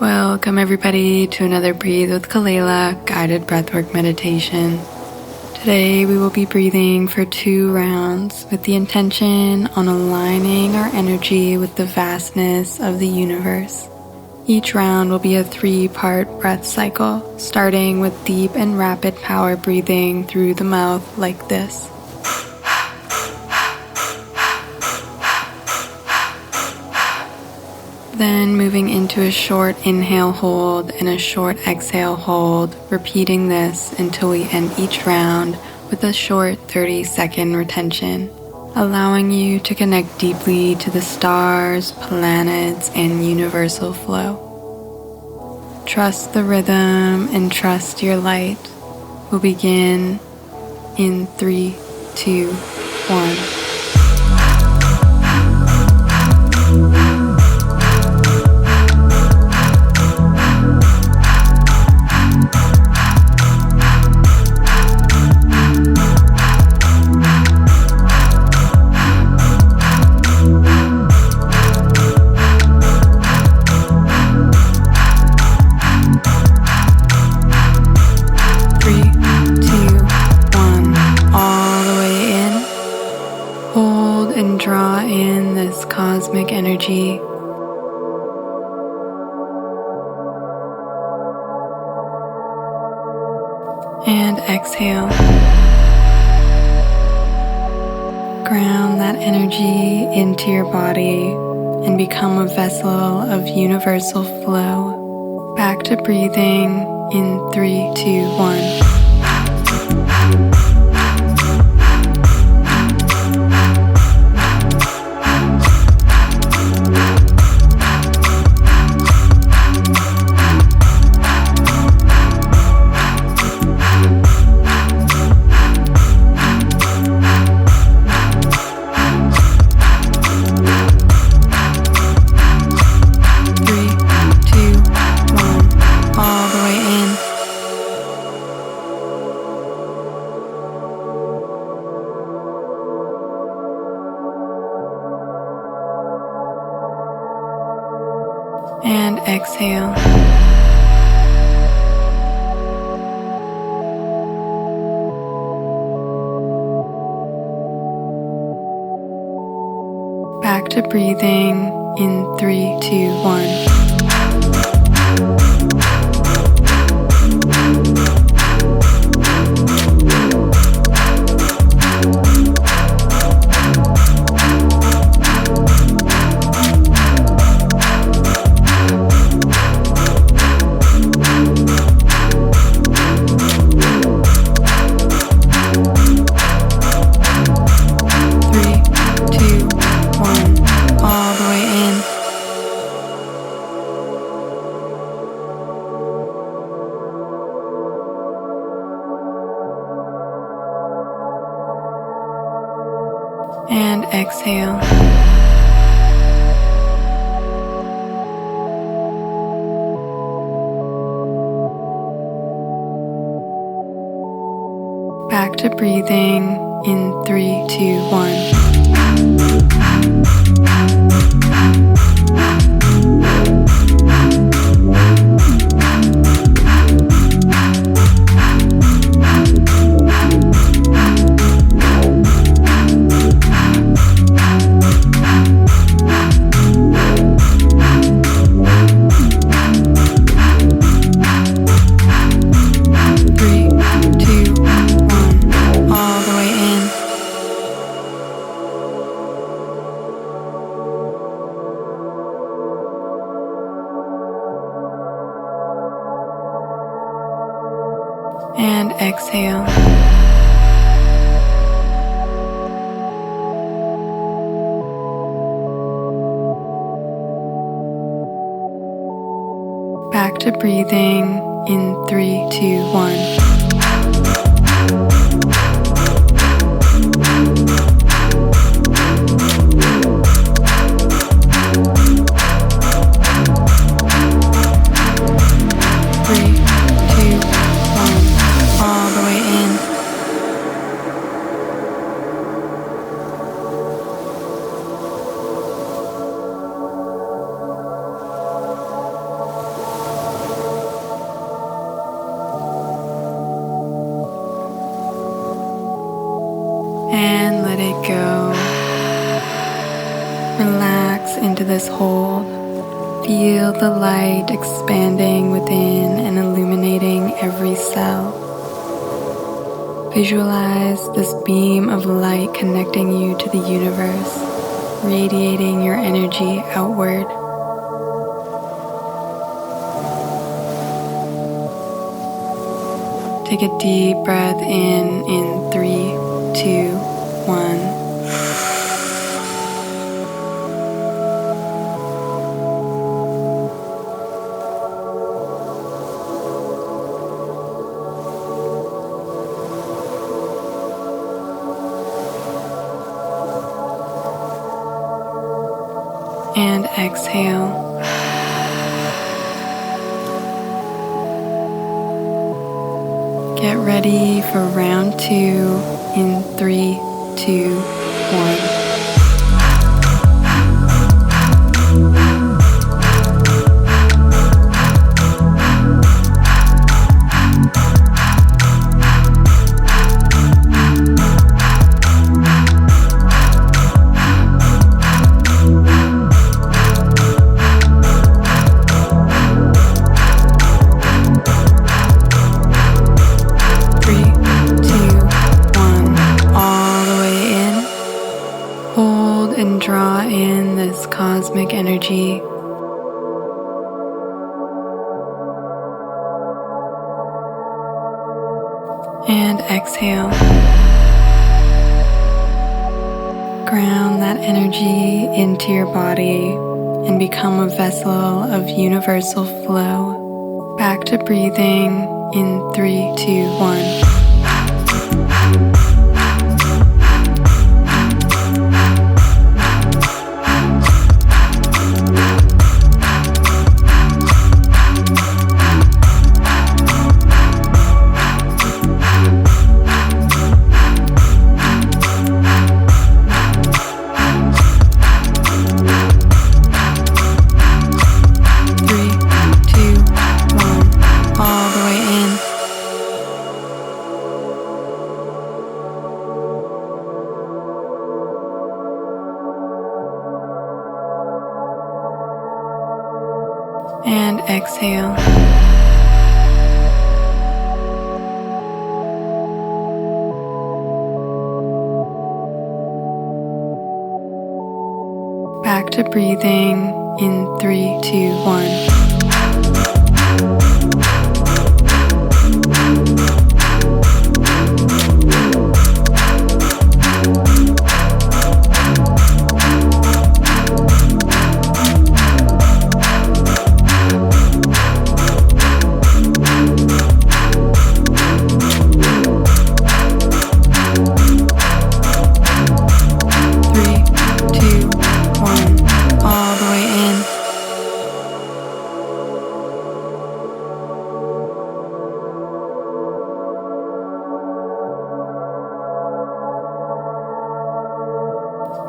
Welcome everybody to another Breathe with Kelaila guided breathwork meditation. Today we will be breathing for 2 rounds with the intention on aligning our energy with the vastness of the universe. Each round will be a 3-part breath cycle, starting with deep and rapid power breathing through the mouth like this. Then moving into a short inhale hold and a short exhale hold, repeating this until we end each round with a short 30-second retention, allowing you to connect deeply to the stars, planets, and universal flow. Trust the rhythm and trust your light. We'll begin in 3, 2, 1. And draw in this cosmic energy. And exhale. Ground that energy into your body and become a vessel of universal flow. Back to breathing in 3, 2, 1. And exhale. Back to breathing in 3, 2, 1. And exhale. Back to breathing in 3, 2, 1. And exhale. Back to breathing in 3, 2, 1. go. Relax into this hold. Feel the light expanding within and illuminating every cell. Visualize this beam of light connecting you to the universe, radiating your energy outward. Take a deep breath in 3, 2, 1. And exhale. Get ready for round 2 in 3, 2, 1. And draw in this cosmic energy. And exhale. Ground that energy into your body and become a vessel of universal flow. Back to breathing in 3, 2, 1. And exhale. Back to breathing in 3, 2, 1.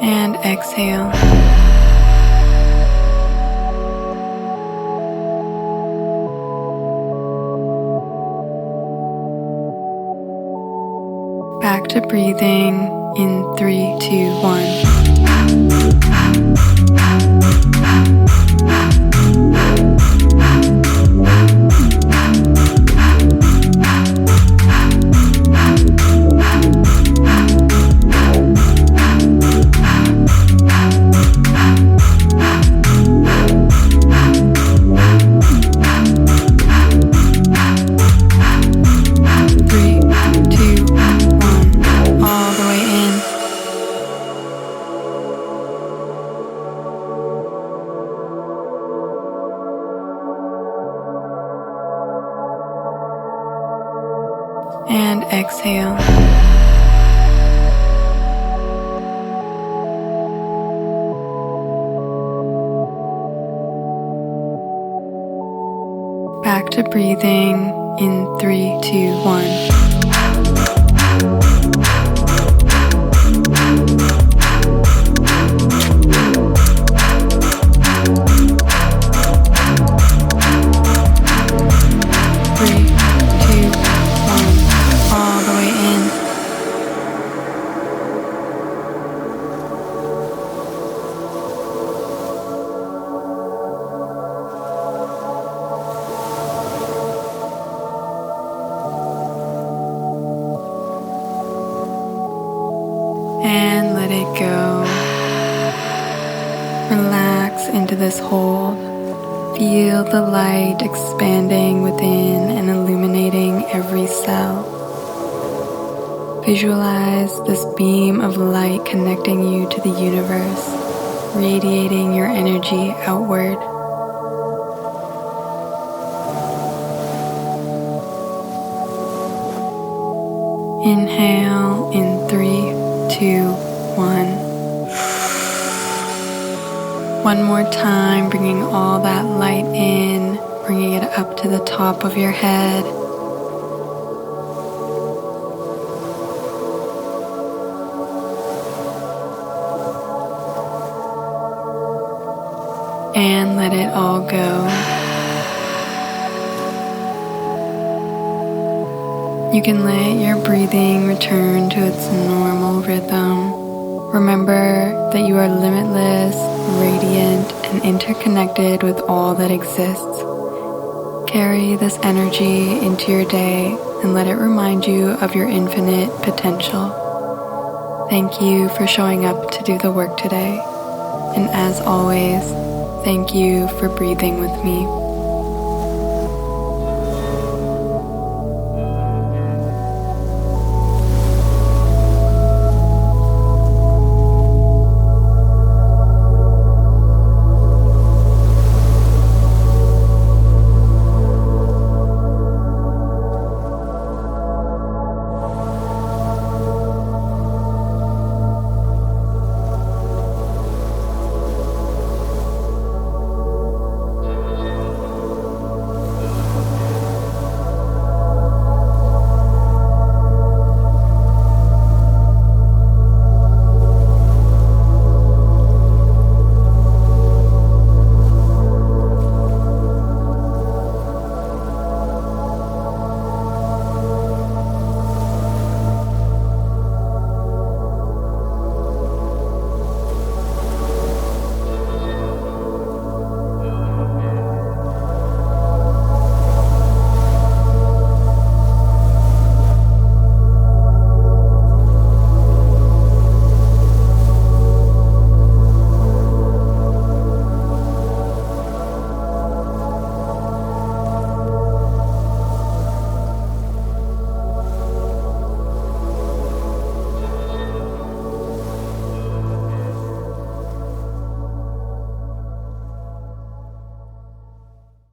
And exhale. Back to breathing in 3, 2, 1. And exhale. Back to breathing in 3, 2, 1. go. Relax into this hold. Feel the light expanding within and illuminating every cell. Visualize this beam of light connecting you to the universe, radiating your energy outward. Inhale in 3, 2, 1. One more time, bringing all that light in, bringing it up to the top of your head. And let it all go. You can let your breathing return to its normal rhythm. Remember that you are limitless, radiant, and interconnected with all that exists. Carry this energy into your day and let it remind you of your infinite potential. Thank you for showing up to do the work today. And as always, thank you for breathing with me.